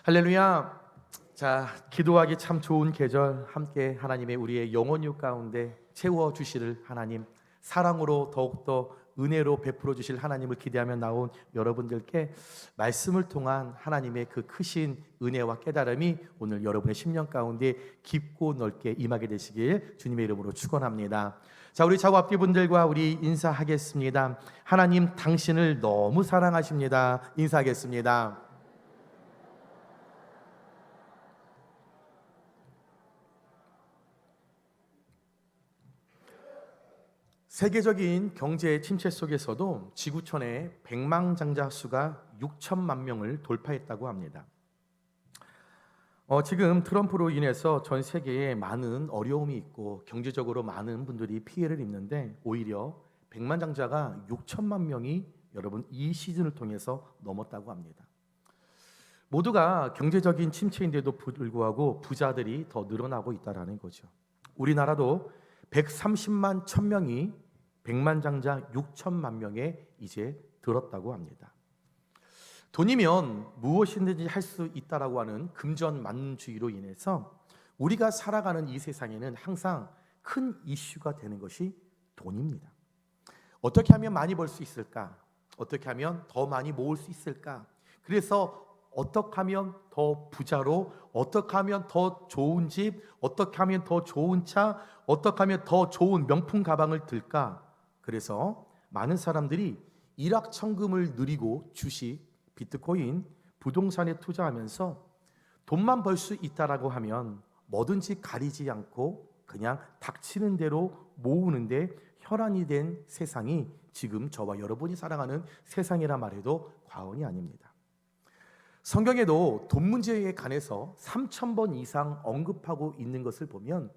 할렐루야. 자, 기도하기 참 좋은 계절, 함께 하나님의 우리의 영혼육 가운데 채워 주시를 하나님, 사랑으로 더욱더 은혜로 베풀어 주실 하나님을 기대하며 나온 여러분들께 말씀을 통한 하나님의 그 크신 은혜와 깨달음이 오늘 여러분의 심령 가운데 깊고 넓게 임하게 되시길 주님의 이름으로 축원합니다. 자, 우리 좌우 앞뒤 분들과 우리 인사하겠습니다. 하나님 당신을 너무 사랑하십니다. 인사하겠습니다. 세계적인 경제 침체 속에서도 지구촌의 백망장자 수가 6천만 명을 돌파했다고 합니다. 지금 트럼프로 인해서 전 세계에 많은 어려움이 있고 경제적으로 많은 분들이 피해를 입는데 오히려 백만장자가 6천만 명이 여러분 이 시즌을 통해서 넘었다고 합니다. 모두가 경제적인 침체인데도 불구하고 부자들이 더 늘어나고 있다는 거죠. 우리나라도 130만 1000명이 백만장자 6천만 명에 이제 들었다고 합니다. 돈이면 무엇이든지 할 수 있다라고 하는 금전만주의로 인해서 우리가 살아가는 이 세상에는 항상 큰 이슈가 되는 것이 돈입니다. 어떻게 하면 많이 벌 수 있을까? 어떻게 하면 더 많이 모을 수 있을까? 그래서 어떻게 하면 더 부자로, 어떻게 하면 더 좋은 집, 어떻게 하면 더 좋은 차, 어떻게 하면 더 좋은 명품 가방을 들까? 그래서 많은 사람들이 일확천금을 누리고 주식, 비트코인, 부동산에 투자하면서 돈만 벌 수 있다라고 하면 뭐든지 가리지 않고 그냥 닥치는 대로 모으는데 혈안이 된 세상이 지금 저와 여러분이 살아가는 세상이라 말해도 과언이 아닙니다. 성경에도 돈 문제에 관해서 3000번 이상 언급하고 있는 것을 보면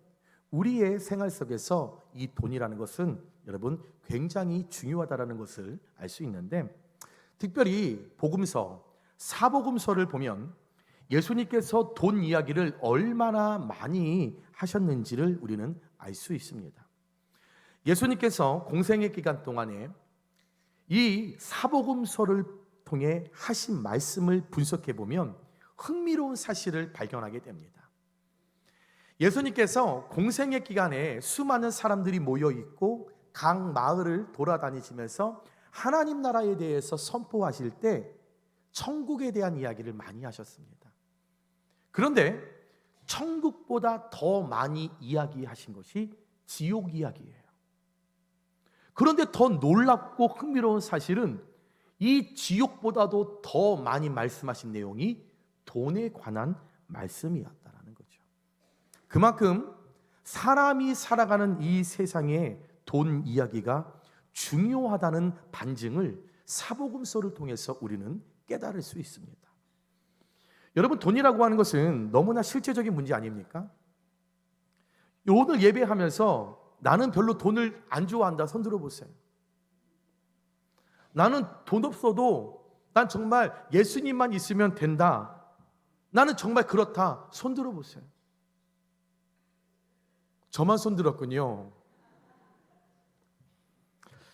우리의 생활 속에서 이 돈이라는 것은 여러분 굉장히 중요하다는 것을 알 수 있는데, 특별히 복음서, 사복음서를 보면 예수님께서 돈 이야기를 얼마나 많이 하셨는지를 우리는 알 수 있습니다. 예수님께서 공생의 기간 동안에 이 사복음서를 통해 하신 말씀을 분석해 보면 흥미로운 사실을 발견하게 됩니다. 예수님께서 공생의 기간에 수많은 사람들이 모여 있고 각 마을을 돌아다니시면서 하나님 나라에 대해서 선포하실 때 천국에 대한 이야기를 많이 하셨습니다. 그런데 천국보다 더 많이 이야기하신 것이 지옥 이야기예요. 그런데 더 놀랍고 흥미로운 사실은 이 지옥보다도 더 많이 말씀하신 내용이 돈에 관한 말씀이었다는 거죠. 그만큼 사람이 살아가는 이 세상에 돈 이야기가 중요하다는 반증을 사복음서를 통해서 우리는 깨달을 수 있습니다. 여러분, 돈이라고 하는 것은 너무나 실제적인 문제 아닙니까? 오늘 예배하면서 나는 별로 돈을 안 좋아한다, 손 들어보세요. 나는 돈 없어도 난 정말 예수님만 있으면 된다, 나는 정말 그렇다, 손 들어보세요. 저만 손 들었군요.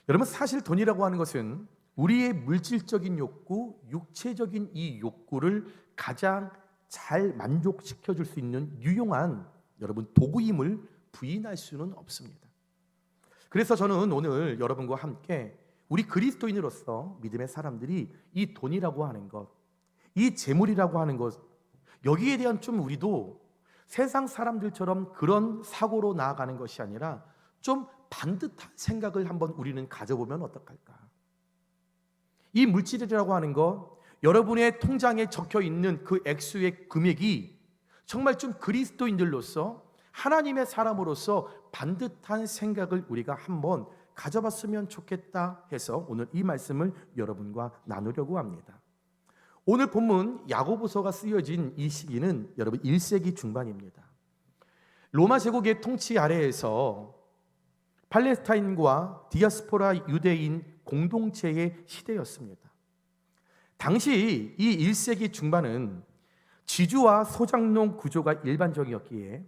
여러분, 사실 돈이라고 하는 것은 우리의 물질적인 욕구, 육체적인 이 욕구를 가장 잘 만족시켜 줄 수 있는 유용한 여러분 도구임을 부인할 수는 없습니다. 그래서 저는 오늘 여러분과 함께 우리 그리스도인으로서 믿음의 사람들이 이 돈이라고 하는 것, 이 재물이라고 하는 것, 여기에 대한 좀 우리도 세상 사람들처럼 그런 사고로 나아가는 것이 아니라 좀 반듯한 생각을 한번 우리는 가져보면 어떡할까? 이 물질이라고 하는 것, 여러분의 통장에 적혀 있는 그 액수의 금액이 정말 좀 그리스도인들로서, 하나님의 사람으로서 반듯한 생각을 우리가 한번 가져봤으면 좋겠다 해서 오늘 이 말씀을 여러분과 나누려고 합니다. 오늘 본문 야고보서가 쓰여진 이 시기는 여러분 1세기 중반입니다. 로마 제국의 통치 아래에서 팔레스타인과 디아스포라 유대인 공동체의 시대였습니다. 당시 이 1세기 중반은 지주와 소장농 구조가 일반적이었기에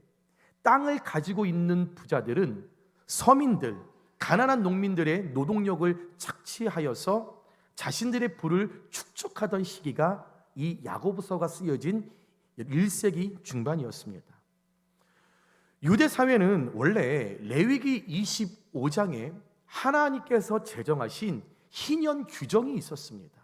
땅을 가지고 있는 부자들은 서민들, 가난한 농민들의 노동력을 착취하여서 자신들의 부를 축적하던 시기가 이 야고보서가 쓰여진 1세기 중반이었습니다. 유대 사회는 원래 레위기 25장에 하나님께서 제정하신 희년 규정이 있었습니다.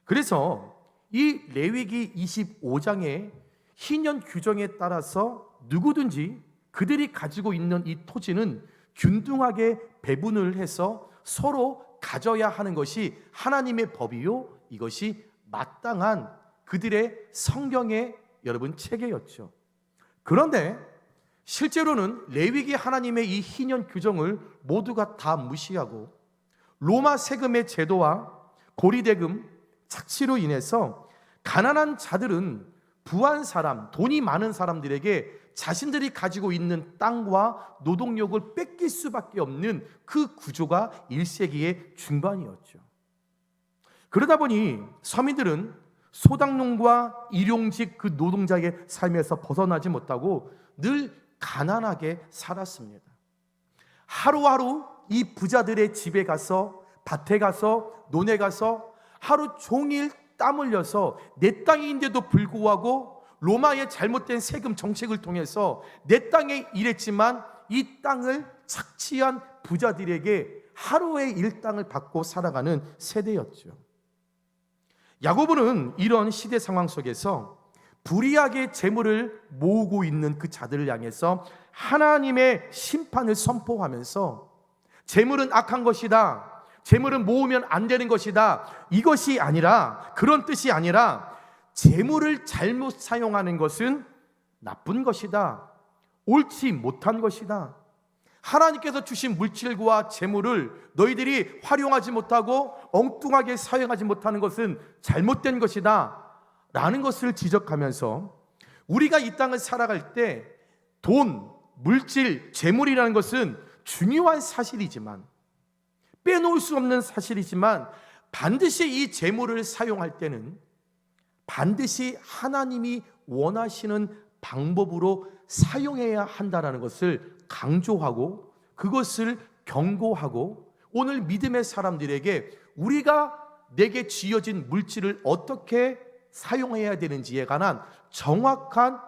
그래서 이 레위기 25장의 희년 규정에 따라서 누구든지 그들이 가지고 있는 이 토지는 균등하게 배분을 해서 서로 가져야 하는 것이 하나님의 법이요, 이것이 마땅한 그들의 성경의 여러분 체계였죠. 그런데 실제로는 레위기 하나님의 이 희년 규정을 모두가 다 무시하고 로마 세금의 제도와 고리대금 착취로 인해서 가난한 자들은 부한 사람, 돈이 많은 사람들에게 자신들이 가지고 있는 땅과 노동력을 뺏길 수밖에 없는 그 구조가 1세기의 중반이었죠. 그러다 보니 서민들은 소당농과 일용직 그 노동자의 삶에서 벗어나지 못하고 늘 가난하게 살았습니다. 하루하루 이 부자들의 집에 가서, 밭에 가서, 논에 가서 하루 종일 땀 흘려서 내 땅인데도 불구하고 로마의 잘못된 세금 정책을 통해서 내 땅에 일했지만 이 땅을 착취한 부자들에게 하루의 일당을 받고 살아가는 세대였죠. 야고보는 이런 시대 상황 속에서 불의하게 재물을 모으고 있는 그 자들을 향해서 하나님의 심판을 선포하면서 재물은 악한 것이다, 재물은 모으면 안 되는 것이다, 이것이 아니라, 그런 뜻이 아니라 재물을 잘못 사용하는 것은 나쁜 것이다, 옳지 못한 것이다, 하나님께서 주신 물질과 재물을 너희들이 활용하지 못하고 엉뚱하게 사용하지 못하는 것은 잘못된 것이다 라는 것을 지적하면서 우리가 이 땅을 살아갈 때 돈, 물질, 재물이라는 것은 중요한 사실이지만, 빼놓을 수 없는 사실이지만, 반드시 이 재물을 사용할 때는 반드시 하나님이 원하시는 방법으로 사용해야 한다는 것을 강조하고 그것을 경고하고, 오늘 믿음의 사람들에게 우리가 내게 쥐어진 물질을 어떻게 사용해야 되는지에 관한 정확한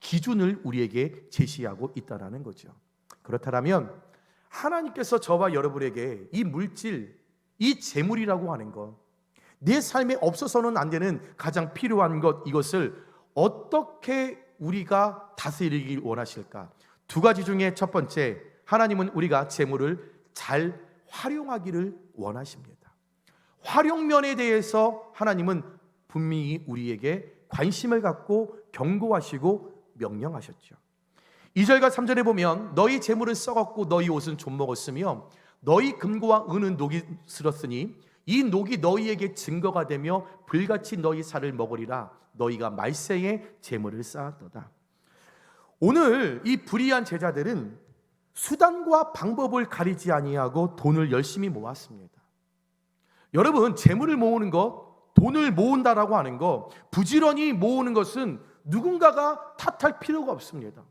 기준을 우리에게 제시하고 있다는 거죠. 그렇다면 하나님께서 저와 여러분에게 이 물질, 이 재물이라고 하는 것, 내 삶에 없어서는 안 되는 가장 필요한 것, 이것을 어떻게 우리가 다스리길 원하실까? 두 가지 중에 첫 번째, 하나님은 우리가 재물을 잘 활용하기를 원하십니다. 활용면에 대해서 하나님은 분명히 우리에게 관심을 갖고 경고하시고 명령하셨죠. 2절과 3절에 보면 너희 재물은 썩었고 너희 옷은 좀먹었으며 너희 금고와 은은 녹이 슬었으니 이 녹이 너희에게 증거가 되며 불같이 너희 살을 먹으리라. 너희가 말세에 재물을 쌓았도다. 오늘 이 불의한 제자들은 수단과 방법을 가리지 아니하고 돈을 열심히 모았습니다. 여러분, 재물을 모으는 것, 돈을 모은다라고 하는 것, 부지런히 모으는 것은 누군가가 탓할 필요가 없습니다.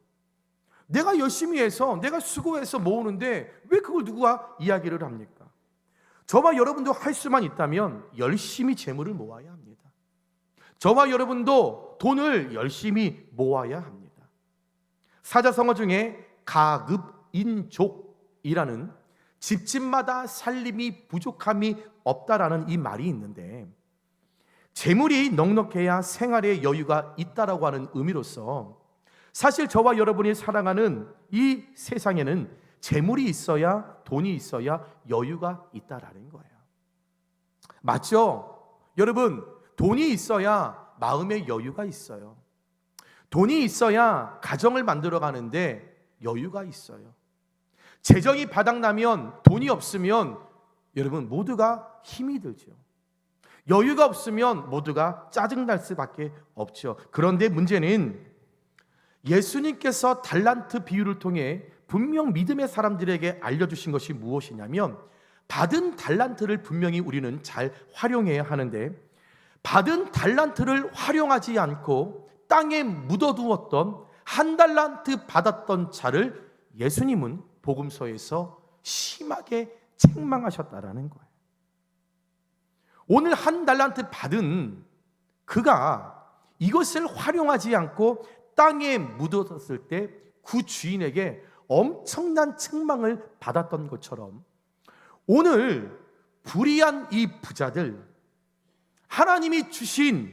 내가 열심히 해서, 내가 수고해서 모으는데 왜 그걸 누가 이야기를 합니까? 저와 여러분도 할 수만 있다면 열심히 재물을 모아야 합니다. 저와 여러분도 돈을 열심히 모아야 합니다. 사자성어 중에 가급인족이라는 집집마다 살림이 부족함이 없다라는 이 말이 있는데, 재물이 넉넉해야 생활에 여유가 있다라고 하는 의미로서 사실 저와 여러분이 살아가는 이 세상에는 재물이 있어야, 돈이 있어야 여유가 있다라는 거예요. 맞죠? 여러분, 돈이 있어야 마음의 여유가 있어요. 돈이 있어야 가정을 만들어 가는데 여유가 있어요. 재정이 바닥나면, 돈이 없으면 여러분 모두가 힘이 들죠. 여유가 없으면 모두가 짜증날 수밖에 없죠. 그런데 문제는 예수님께서 달란트 비유를 통해 분명 믿음의 사람들에게 알려주신 것이 무엇이냐면, 받은 달란트를 분명히 우리는 잘 활용해야 하는데, 받은 달란트를 활용하지 않고 땅에 묻어두었던 한 달란트 받았던 자를 예수님은 복음서에서 심하게 책망하셨다라는 거예요. 오늘 한 달란트 받은 그가 이것을 활용하지 않고 땅에 묻어뒀을 때 그 주인에게 엄청난 책망을 받았던 것처럼 오늘 불의한 이 부자들, 하나님이 주신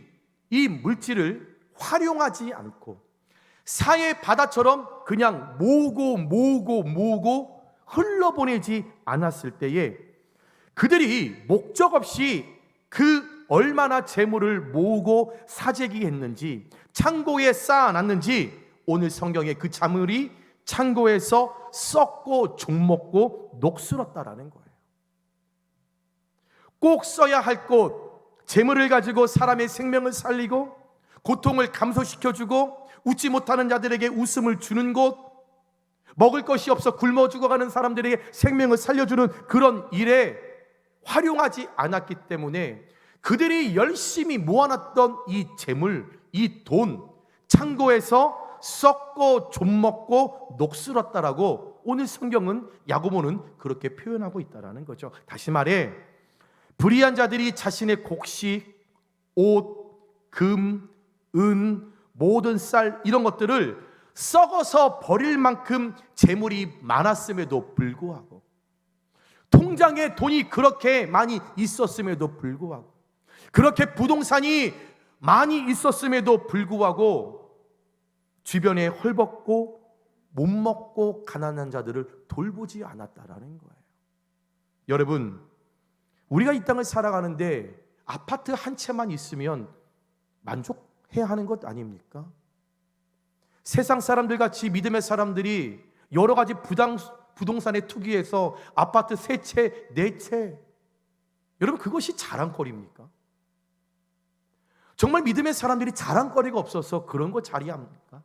이 물질을 활용하지 않고 사해 바다처럼 그냥 모으고 흘러보내지 않았을 때에 그들이 목적 없이 그 얼마나 재물을 모으고 사재기했는지, 창고에 쌓아놨는지 오늘 성경에 그 재물이 창고에서 썩고 종먹고 녹슬었다라는 거예요. 꼭 써야 할 곳, 재물을 가지고 사람의 생명을 살리고 고통을 감소시켜주고 웃지 못하는 자들에게 웃음을 주는 곳, 먹을 것이 없어 굶어 죽어가는 사람들에게 생명을 살려주는 그런 일에 활용하지 않았기 때문에 그들이 열심히 모아놨던 이 재물, 이 돈, 창고에서 썩고 좀먹고 녹슬었다라고 오늘 성경은, 야고보는 그렇게 표현하고 있다라는 거죠. 다시 말해 불의한 자들이 자신의 곡식, 옷, 금, 은, 모든 쌀 이런 것들을 썩어서 버릴 만큼 재물이 많았음에도 불구하고, 통장에 돈이 그렇게 많이 있었음에도 불구하고, 그렇게 부동산이 많이 있었음에도 불구하고 주변에 헐벗고 못 먹고 가난한 자들을 돌보지 않았다라는 거예요. 여러분, 우리가 이 땅을 살아가는데 아파트 한 채만 있으면 만족해야 하는 것 아닙니까? 세상 사람들 같이 믿음의 사람들이 여러 가지 부동산에 투기해서 아파트 3채, 4채, 여러분 그것이 자랑거리입니까? 정말 믿음의 사람들이 자랑거리가 없어서 그런 거 자리합니까?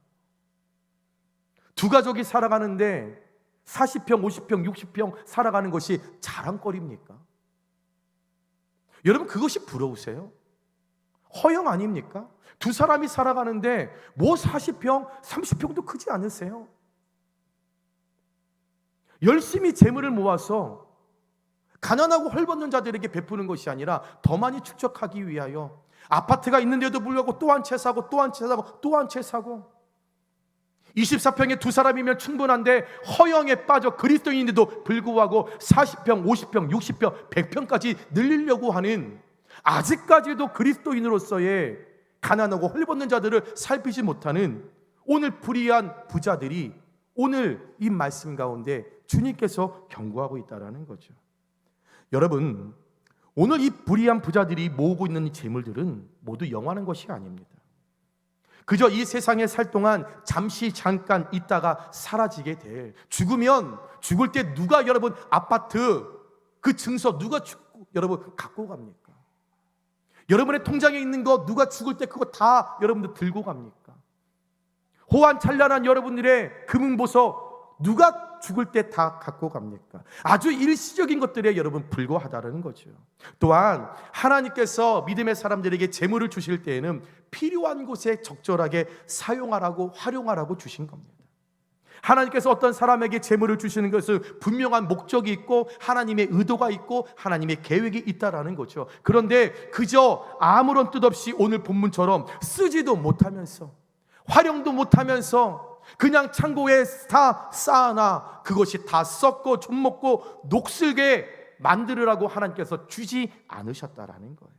두 가족이 살아가는데 40평, 50평, 60평 살아가는 것이 자랑거리입니까? 여러분 그것이 부러우세요? 허영 아닙니까? 두 사람이 살아가는데 뭐 40평, 30평도 크지 않으세요? 열심히 재물을 모아서 가난하고 헐벗는 자들에게 베푸는 것이 아니라 더 많이 축적하기 위하여 아파트가 있는데도 불구하고 또 한 채 사고 또 한 채 사고 또 한 채 사고, 24평에 두 사람이면 충분한데 허영에 빠져 그리스도인인데도 불구하고 40평, 50평, 60평, 100평까지 늘리려고 하는, 아직까지도 그리스도인으로서의 가난하고 헐벗는 자들을 살피지 못하는 오늘 불의한 부자들이 오늘 이 말씀 가운데 주님께서 경고하고 있다는 거죠. 여러분, 오늘 이 불의한 부자들이 모으고 있는 이 재물들은 모두 영원한 것이 아닙니다. 그저 이 세상에 살 동안 잠시 잠깐 있다가 사라지게 될, 죽으면 죽을 때 누가 여러분 아파트 그 증서 누가 여러분 갖고 갑니까? 여러분의 통장에 있는 거 누가 죽을 때 그거 다 여러분들 들고 갑니까? 호환찬란한 여러분들의 금은보석 누가 죽을 때 다 갖고 갑니까? 아주 일시적인 것들에 여러분 불과하다는 거죠. 또한 하나님께서 믿음의 사람들에게 재물을 주실 때에는 필요한 곳에 적절하게 사용하라고, 활용하라고 주신 겁니다. 하나님께서 어떤 사람에게 재물을 주시는 것은 분명한 목적이 있고 하나님의 의도가 있고 하나님의 계획이 있다라는 거죠. 그런데 그저 아무런 뜻 없이 오늘 본문처럼 쓰지도 못하면서 활용도 못하면서 그냥 창고에 다 쌓아놔 그것이 다 썩고 좀먹고 녹슬게 만들으라고 하나님께서 주지 않으셨다라는 거예요.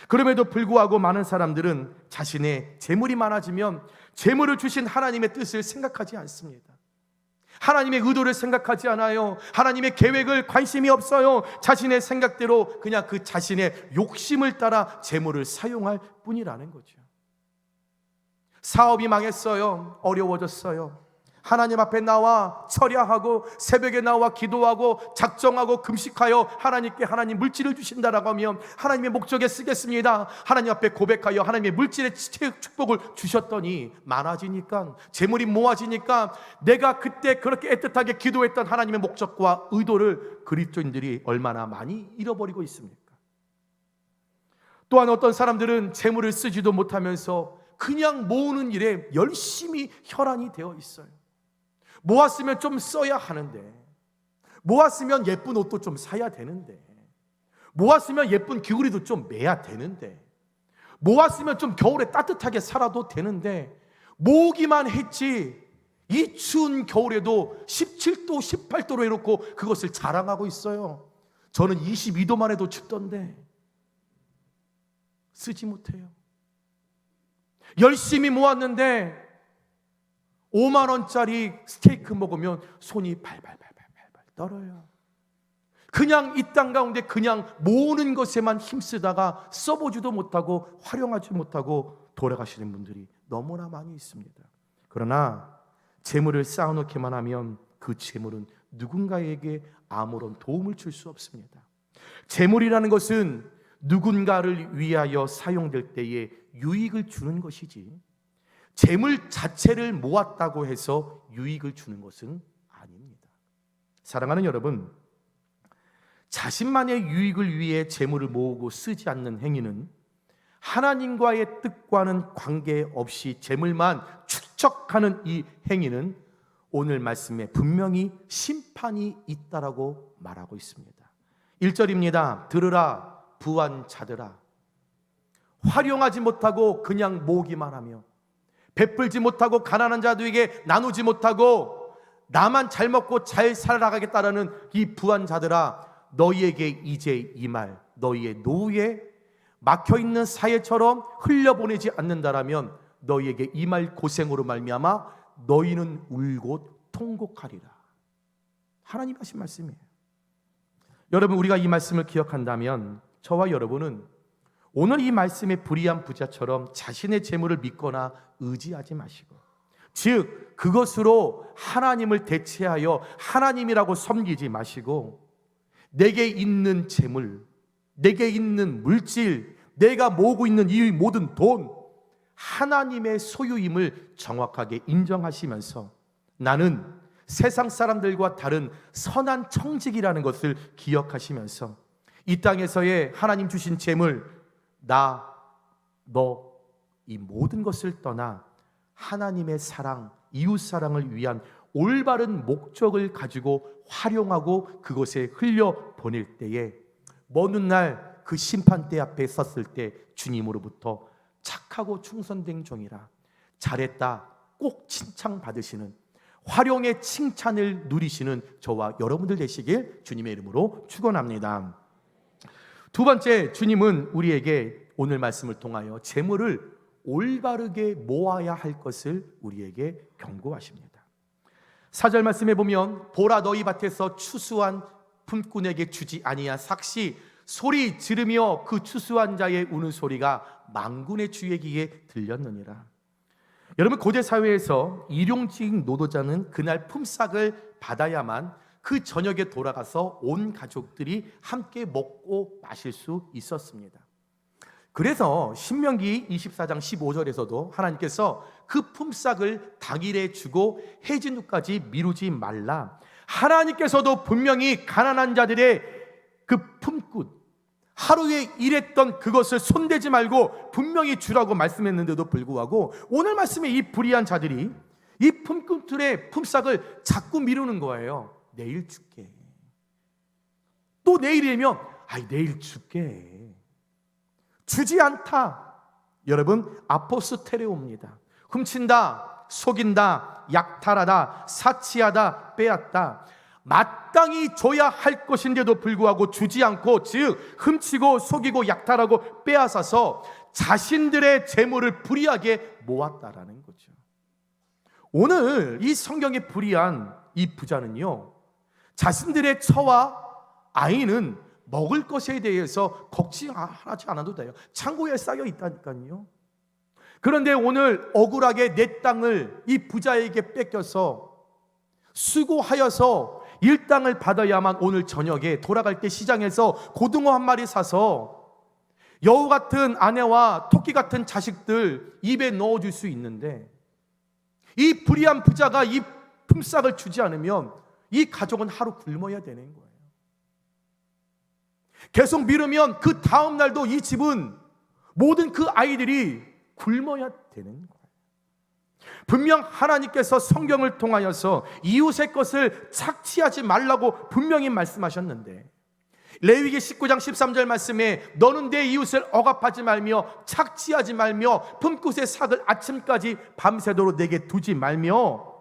그럼에도 불구하고 많은 사람들은 자신의 재물이 많아지면 재물을 주신 하나님의 뜻을 생각하지 않습니다. 하나님의 의도를 생각하지 않아요. 하나님의 계획을 관심이 없어요. 자신의 생각대로 그냥 그 자신의 욕심을 따라 재물을 사용할 뿐이라는 거죠. 사업이 망했어요. 어려워졌어요. 하나님 앞에 나와 철야하고 새벽에 나와 기도하고 작정하고 금식하여 하나님께 하나님 물질을 주신다라고 하면 하나님의 목적에 쓰겠습니다. 하나님 앞에 고백하여 하나님의 물질의 축복을 주셨더니 많아지니까, 재물이 모아지니까 내가 그때 그렇게 애틋하게 기도했던 하나님의 목적과 의도를 그리스도인들이 얼마나 많이 잃어버리고 있습니까? 또한 어떤 사람들은 재물을 쓰지도 못하면서 그냥 모으는 일에 열심히 혈안이 되어 있어요. 모았으면 좀 써야 하는데, 모았으면 예쁜 옷도 좀 사야 되는데, 모았으면 예쁜 귀걸이도 좀 매야 되는데, 모았으면 좀 겨울에 따뜻하게 살아도 되는데 모으기만 했지 이 추운 겨울에도 17도, 18도로 해놓고 그것을 자랑하고 있어요. 저는 22도만 해도 춥던데 쓰지 못해요. 열심히 모았는데 5만 원짜리 스테이크 먹으면 손이 발발발발 떨어요. 그냥 이 땅 가운데 그냥 모으는 것에만 힘쓰다가 써보지도 못하고 활용하지 못하고 돌아가시는 분들이 너무나 많이 있습니다. 그러나 재물을 쌓아놓기만 하면 그 재물은 누군가에게 아무런 도움을 줄 수 없습니다. 재물이라는 것은 누군가를 위하여 사용될 때에 유익을 주는 것이지 재물 자체를 모았다고 해서 유익을 주는 것은 아닙니다. 사랑하는 여러분, 자신만의 유익을 위해 재물을 모으고 쓰지 않는 행위는 하나님과의 뜻과는 관계없이 재물만 축적하는 이 행위는 오늘 말씀에 분명히 심판이 있다라고 말하고 있습니다. 1절입니다. 들으라 부한자들아, 활용하지 못하고 그냥 모으기만 하며 베풀지 못하고 가난한 자들에게 나누지 못하고 나만 잘 먹고 잘 살아가겠다라는 이 부한자들아, 너희에게 이제 이 말 너희의 노후에 막혀있는 사회처럼 흘려보내지 않는다라면 너희에게 이 말 고생으로 말미암아 너희는 울고 통곡하리라. 하나님 하신 말씀이에요. 여러분, 우리가 이 말씀을 기억한다면 저와 여러분은 오늘 이 말씀의 불의한 부자처럼 자신의 재물을 믿거나 의지하지 마시고, 즉 그것으로 하나님을 대체하여 하나님이라고 섬기지 마시고, 내게 있는 재물, 내게 있는 물질, 내가 모으고 있는 이 모든 돈, 하나님의 소유임을 정확하게 인정하시면서 나는 세상 사람들과 다른 선한 청직이라는 것을 기억하시면서 이 땅에서의 하나님 주신 재물, 나, 너, 이 모든 것을 떠나 하나님의 사랑, 이웃 사랑을 위한 올바른 목적을 가지고 활용하고 그것에 흘려보낼 때에 먼 훗날 그 심판대 앞에 섰을 때 주님으로부터 착하고 충성된 종이라, 잘했다 꼭 칭찬받으시는, 활용의 칭찬을 누리시는 저와 여러분들 되시길 주님의 이름으로 축원합니다. 두 번째, 주님은 우리에게 오늘 말씀을 통하여 재물을 올바르게 모아야 할 것을 우리에게 경고하십니다. 4절 말씀에 보면 보라, 너희 밭에서 추수한 품꾼에게 주지 아니한 삭시 소리 지르며 그 추수한 자의 우는 소리가 만군의 주의 귀에 들렸느니라. 여러분, 고대 사회에서 일용직 노동자는 그날 품삯을 받아야만 그 저녁에 돌아가서 온 가족들이 함께 먹고 마실 수 있었습니다. 그래서 신명기 24장 15절에서도 하나님께서 그 품삯을 당일에 주고 해진 후까지 미루지 말라, 하나님께서도 분명히 가난한 자들의 그 품꾼, 하루에 일했던 그것을 손대지 말고 분명히 주라고 말씀했는데도 불구하고 오늘 말씀에 이 불의한 자들이 이 품꾼들의 품삯을 자꾸 미루는 거예요. 내일 줄게, 또 내일이면 내일 줄게, 주지 않다. 여러분, 아포스테레오입니다. 훔친다, 속인다, 약탈하다, 사치하다, 빼앗다. 마땅히 줘야 할 것인데도 불구하고 주지 않고, 즉 훔치고 속이고 약탈하고 빼앗아서 자신들의 재물을 불의하게 모았다라는 거죠. 오늘 이 성경에 불의한 이 부자는요, 자신들의 처와 아이는 먹을 것에 대해서 걱정하지 않아도 돼요. 창고에 쌓여 있다니까요. 그런데 오늘 억울하게 내 땅을 이 부자에게 뺏겨서 수고하여서 일당을 받아야만 오늘 저녁에 돌아갈 때 시장에서 고등어 한 마리 사서 여우 같은 아내와 토끼 같은 자식들 입에 넣어줄 수 있는데, 이 불의한 부자가 이 품삯을 주지 않으면 이 가족은 하루 굶어야 되는 거예요. 계속 미루면 그 다음 날도 이 집은 모든 그 아이들이 굶어야 되는 거예요. 분명 하나님께서 성경을 통하여서 이웃의 것을 착취하지 말라고 분명히 말씀하셨는데, 레위기 19장 13절 말씀에 너는 내 이웃을 억압하지 말며 착취하지 말며 품굿의 삭을 아침까지 밤새도록 내게 두지 말며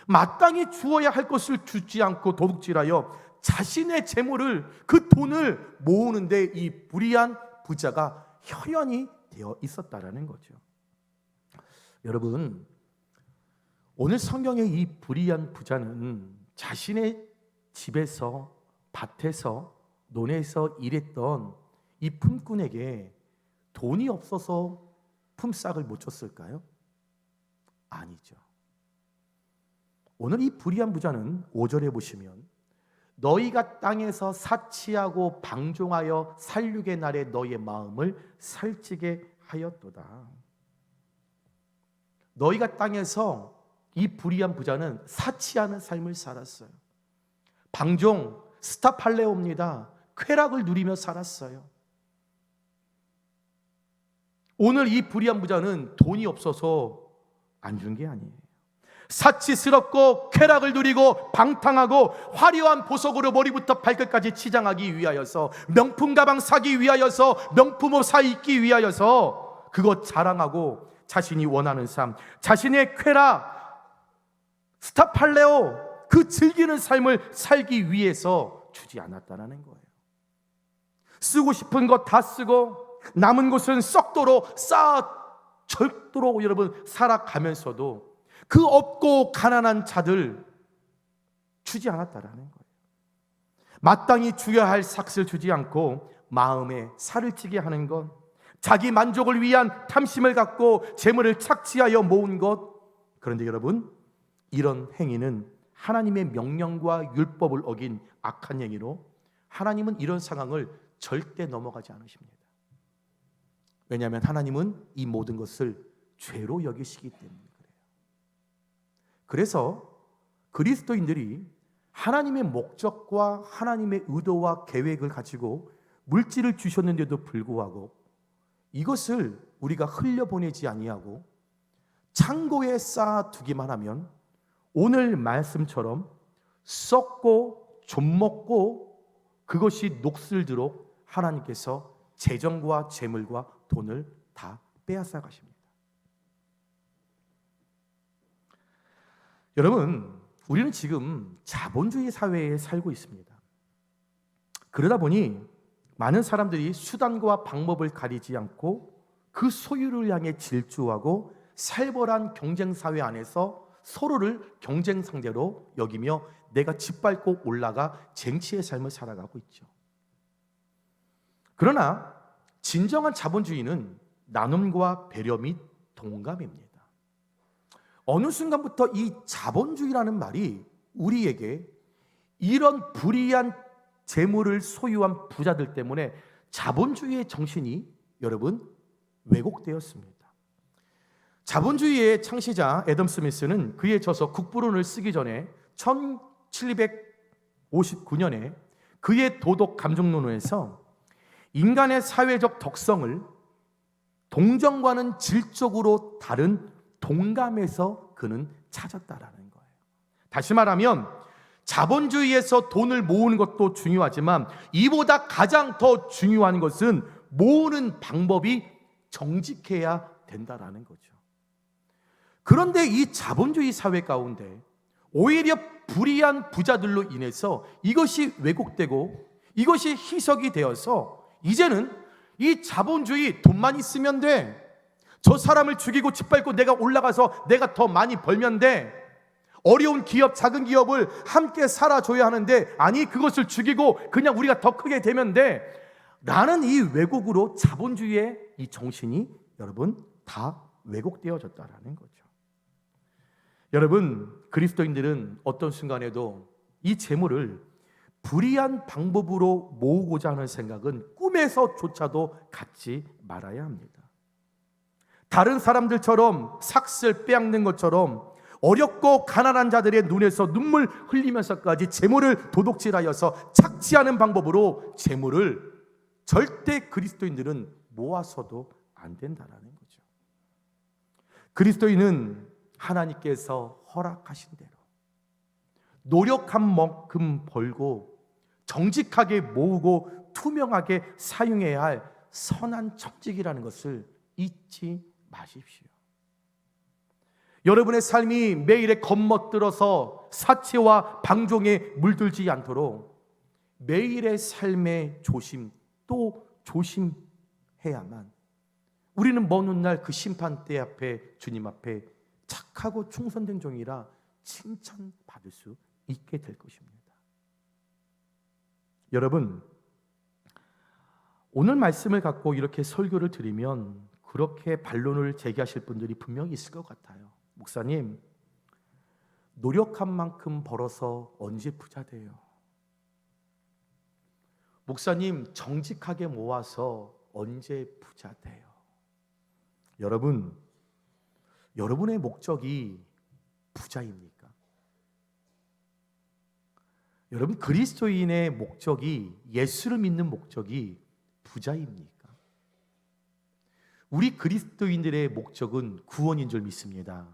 마땅히 주어야 할 것을 주지 않고 도둑질하여 자신의 재물을, 그 돈을 모으는데 이 불의한 부자가 혈연이 되어 있었다라는 거죠. 여러분, 오늘 성경의 이 불의한 부자는 자신의 집에서, 밭에서, 논에서 일했던 이 품꾼에게 돈이 없어서 품삯을 못 줬을까요? 아니죠. 오늘 이 불의한 부자는 5절에 보시면 너희가 땅에서 사치하고 방종하여 살육의 날에 너희의 마음을 살찌게 하였도다. 너희가 땅에서, 이 불의한 부자는 사치하는 삶을 살았어요. 방종, 스타팔레오입니다. 쾌락을 누리며 살았어요. 오늘 이 불의한 부자는 돈이 없어서 안 준 게 아니에요. 사치스럽고 쾌락을 누리고 방탕하고 화려한 보석으로 머리부터 발끝까지 치장하기 위하여서, 명품 가방 사기 위하여서, 명품 옷 사 입기 위하여서 그것 자랑하고 자신이 원하는 삶, 자신의 쾌락, 스타팔레오, 그 즐기는 삶을 살기 위해서 주지 않았다는 거예요. 쓰고 싶은 것 다 쓰고 남은 것은 썩도록 쌓아 절도록 여러분 살아가면서도 그 없고 가난한 자들 주지 않았다라는 거예요. 마땅히 줘야 할 삭을 주지 않고 마음에 살을 찌게 하는 것, 자기 만족을 위한 탐심을 갖고 재물을 착취하여 모은 것. 그런데 여러분, 이런 행위는 하나님의 명령과 율법을 어긴 악한 행위로 하나님은 이런 상황을 절대 넘어가지 않으십니다. 왜냐하면 하나님은 이 모든 것을 죄로 여기시기 때문에 그래요. 그래서 그리스도인들이 하나님의 목적과 하나님의 의도와 계획을 가지고 물질을 주셨는데도 불구하고 이것을 우리가 흘려보내지 아니하고 창고에 쌓아두기만 하면 오늘 말씀처럼 썩고 좀먹고 그것이 녹슬도록 하나님께서 재정과 재물과 돈을 다 빼앗아 가십니다. 여러분, 우리는 지금 자본주의 사회에 살고 있습니다. 그러다 보니 많은 사람들이 수단과 방법을 가리지 않고 그 소유를 향해 질주하고 살벌한 경쟁 사회 안에서 서로를 경쟁 상대로 여기며 내가 짓밟고 올라가 쟁취의 삶을 살아가고 있죠. 그러나 진정한 자본주의는 나눔과 배려 및 동감입니다. 어느 순간부터 이 자본주의라는 말이 우리에게 이런 불의한 재물을 소유한 부자들 때문에 자본주의의 정신이 여러분 왜곡되었습니다. 자본주의의 창시자 애덤 스미스는 그의 저서 국부론을 쓰기 전에 1759년에 그의 도덕 감정론에서 인간의 사회적 덕성을 동정과는 질적으로 다른 동감에서 그는 찾았다라는 거예요. 다시 말하면 자본주의에서 돈을 모으는 것도 중요하지만 이보다 가장 더 중요한 것은 모으는 방법이 정직해야 된다라는 거죠. 그런데 이 자본주의 사회 가운데 오히려 불의한 부자들로 인해서 이것이 왜곡되고 이것이 희석이 되어서 이제는 이 자본주의 돈만 있으면 돼, 저 사람을 죽이고 짓밟고 내가 올라가서 내가 더 많이 벌면 돼, 어려운 기업, 작은 기업을 함께 살아줘야 하는데 아니 그것을 죽이고 그냥 우리가 더 크게 되면 돼 라는 이 왜곡으로 자본주의의 이 정신이 여러분 다 왜곡되어졌다라는 거죠. 여러분, 그리스도인들은 어떤 순간에도 이 재물을 불의한 방법으로 모으고자 하는 생각은 꿈에서조차도 갖지 말아야 합니다. 다른 사람들처럼 삭슬 빼앗는 것처럼 어렵고 가난한 자들의 눈에서 눈물 흘리면서까지 재물을 도둑질하여서 착취하는 방법으로 재물을 절대 그리스도인들은 모아서도 안 된다는 거죠. 그리스도인은 하나님께서 허락하신 대로 노력한 만큼 벌고 정직하게 모으고 투명하게 사용해야 할 선한 청직이라는 것을 잊지 마십시오. 여러분의 삶이 매일에 겉멋들어서 사치와 방종에 물들지 않도록 매일의 삶의 조심 또 조심해야만 우리는 먼 훗날 그 심판대 앞에 주님 앞에 착하고 충성된 종이라 칭찬받을 수 있게 될 것입니다. 여러분, 오늘 말씀을 갖고 이렇게 설교를 드리면 그렇게 반론을 제기하실 분들이 분명히 있을 것 같아요. 목사님, 노력한 만큼 벌어서 언제 부자 돼요? 목사님, 정직하게 모아서 언제 부자 돼요? 여러분, 여러분의 목적이 부자입니까? 여러분, 그리스도인의 목적이, 예수를 믿는 목적이 부자입니까? 우리 그리스도인들의 목적은 구원인 줄 믿습니다.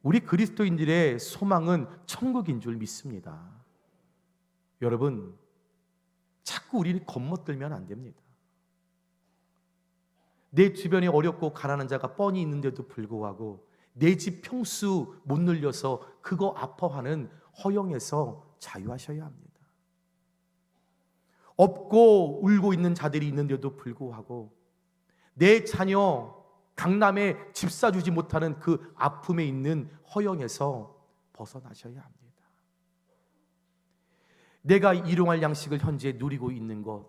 우리 그리스도인들의 소망은 천국인 줄 믿습니다. 여러분, 자꾸 우리는 겉멋들면 안 됩니다. 내 주변에 어렵고 가난한 자가 뻔히 있는데도 불구하고 내 집 평수 못 늘려서 그거 아파하는 허영에서 자유하셔야 합니다. 없고 울고 있는 자들이 있는데도 불구하고 내 자녀 강남에 집 사주지 못하는 그 아픔에 있는 허영에서 벗어나셔야 합니다. 내가 일용할 양식을 현재 누리고 있는 것,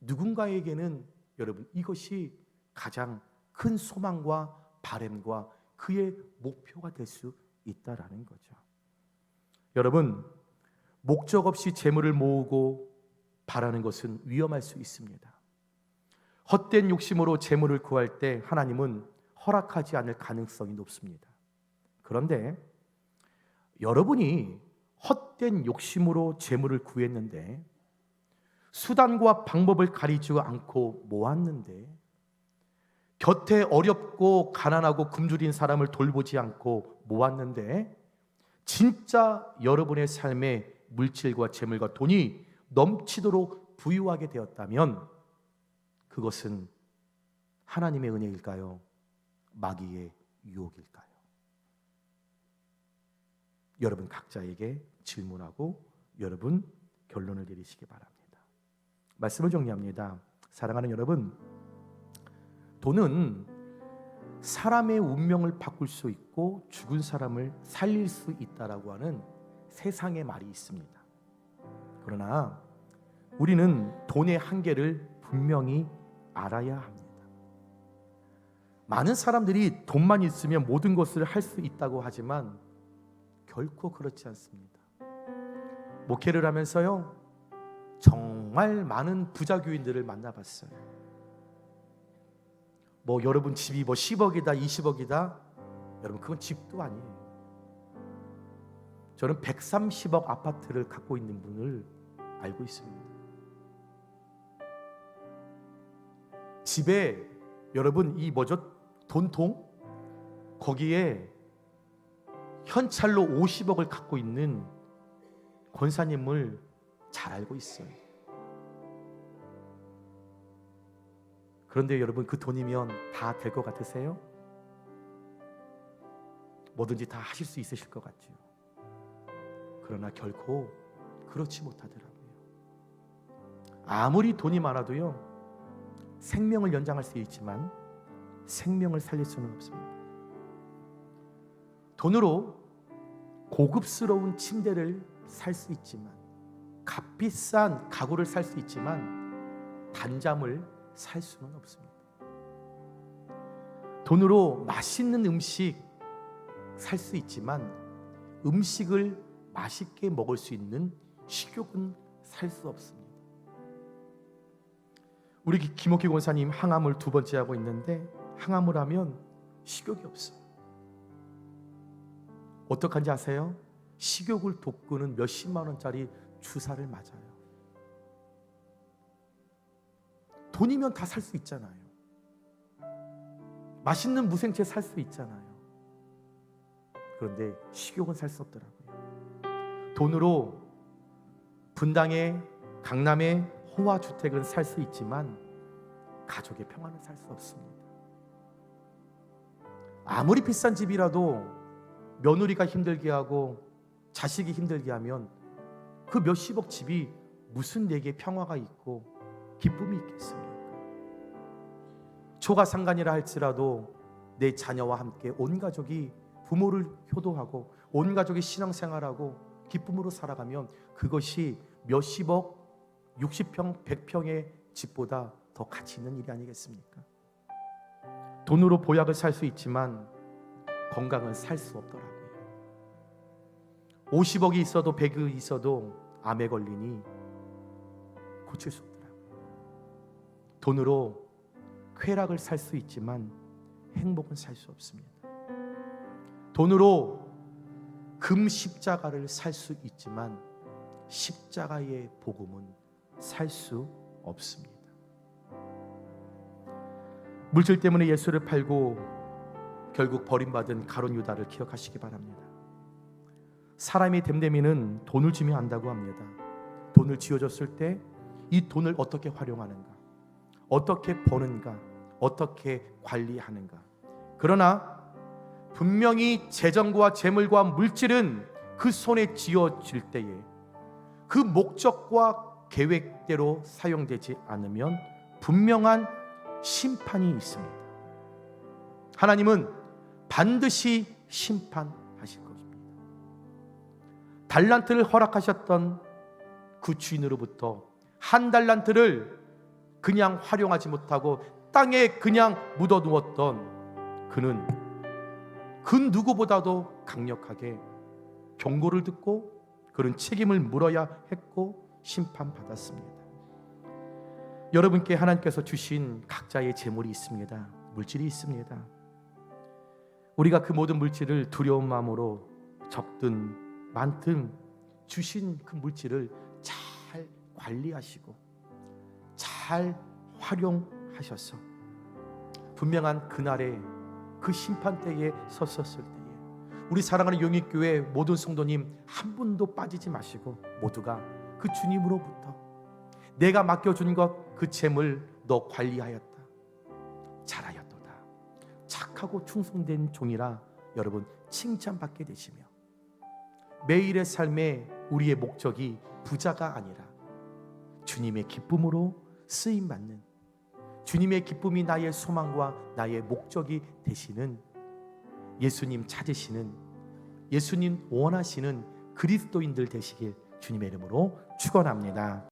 누군가에게는 여러분 이것이 가장 큰 소망과 바람과 그의 목표가 될 수 있다라는 거죠. 여러분, 목적 없이 재물을 모으고 바라는 것은 위험할 수 있습니다. 헛된 욕심으로 재물을 구할 때 하나님은 허락하지 않을 가능성이 높습니다. 그런데 여러분이 헛된 욕심으로 재물을 구했는데 수단과 방법을 가리지 않고 모았는데 곁에 어렵고 가난하고 굶주린 사람을 돌보지 않고 모았는데 진짜 여러분의 삶에 물질과 재물과 돈이 넘치도록 부유하게 되었다면 그것은 하나님의 은혜일까요? 마귀의 유혹일까요? 여러분 각자에게 질문하고 여러분 결론을 내리시기 바랍니다. 말씀을 정리합니다. 사랑하는 여러분, 돈은 사람의 운명을 바꿀 수 있고 죽은 사람을 살릴 수 있다라고 하는 세상의 말이 있습니다. 그러나 우리는 돈의 한계를 분명히 알아야 합니다. 많은 사람들이 돈만 있으면 모든 것을 할 수 있다고 하지만 결코 그렇지 않습니다. 목회를 하면서요, 정말 많은 부자 교인들을 만나봤어요. 여러분 집이 10억이다 20억이다 여러분 그건 집도 아니에요. 저는 130억 아파트를 갖고 있는 분을 알고 있습니다. 집에 여러분 돈통 거기에 현찰로 50억을 갖고 있는 권사님을 잘 알고 있어요. 그런데 여러분 그 돈이면 다 될 것 같으세요? 뭐든지 다 하실 수 있으실 것 같죠. 그러나 결코 그렇지 못하더라고요. 아무리 돈이 많아도요, 생명을 연장할 수 있지만 생명을 살릴 수는 없습니다. 돈으로 고급스러운 침대를 살 수 있지만, 값비싼 가구를 살 수 있지만 단잠을 살 수는 없습니다. 돈으로 맛있는 음식 살 수 있지만 음식을 맛있게 먹을 수 있는 식욕은 살 수 없습니다. 우리 김옥희 권사님 항암을 2번째 하고 있는데 항암을 하면 식욕이 없어요. 어떡한지 아세요? 식욕을 돋구는 몇십만 원짜리 주사를 맞아요. 돈이면 다 살 수 있잖아요. 맛있는 무생채 살 수 있잖아요. 그런데 식욕은 살 수 없더라고요. 돈으로 분당에, 강남에, 호화 주택은 살 수 있지만 가족의 평안은 살 수 없습니다. 아무리 비싼 집이라도 며느리가 힘들게 하고 자식이 힘들게 하면 그 몇십억 집이 무슨 내게 평화가 있고 기쁨이 있겠습니까? 초가상간이라 할지라도 내 자녀와 함께 온 가족이 부모를 효도하고 온 가족이 신앙생활하고 기쁨으로 살아가면 그것이 몇십억, 60평, 100평의 집보다 더 가치 있는 일이 아니겠습니까? 돈으로 보약을 살 수 있지만 건강은 살 수 없더라고요. 50억이 있어도 100억이 있어도 암에 걸리니 고칠 수 없더라고요. 돈으로 쾌락을 살 수 있지만 행복은 살 수 없습니다. 돈으로 금 십자가를 살 수 있지만 십자가의 복음은 살 수 없습니다. 물질 때문에 예수를 팔고 결국 버림받은 가룟 유다를 기억하시기 바랍니다. 사람이 됨됨이는 돈을 주면 안다고 합니다. 돈을 쥐어줬을 때 이 돈을 어떻게 활용하는가, 어떻게 버는가, 어떻게 관리하는가. 그러나 분명히 재정과 재물과 물질은 그 손에 쥐어질 때에 그 목적과 계획대로 사용되지 않으면 분명한 심판이 있습니다. 하나님은 반드시 심판하실 것입니다. 달란트를 허락하셨던 그 주인으로부터 한 달란트를 그냥 활용하지 못하고 땅에 그냥 묻어두었던 그는 그 누구보다도 강력하게 경고를 듣고 그런 책임을 물어야 했고 심판받았습니다. 여러분께 하나님께서 주신 각자의 재물이 있습니다. 물질이 있습니다. 우리가 그 모든 물질을 두려운 마음으로 적든 많든 주신 그 물질을 잘 관리하시고 잘 활용하셔서 분명한 그날에 그 심판대에 섰었을 때에 우리 사랑하는 용익교회 모든 성도님 한 분도 빠지지 마시고 모두가 그 주님으로부터 내가 맡겨준 것 그 재물 너 관리하였다, 잘하였도다, 착하고 충성된 종이라 여러분 칭찬받게 되시며 매일의 삶에 우리의 목적이 부자가 아니라 주님의 기쁨으로 쓰임받는, 주님의 기쁨이 나의 소망과 나의 목적이 되시는, 예수님 찾으시는, 예수님 원하시는 그리스도인들 되시길 주님의 이름으로 축원합니다.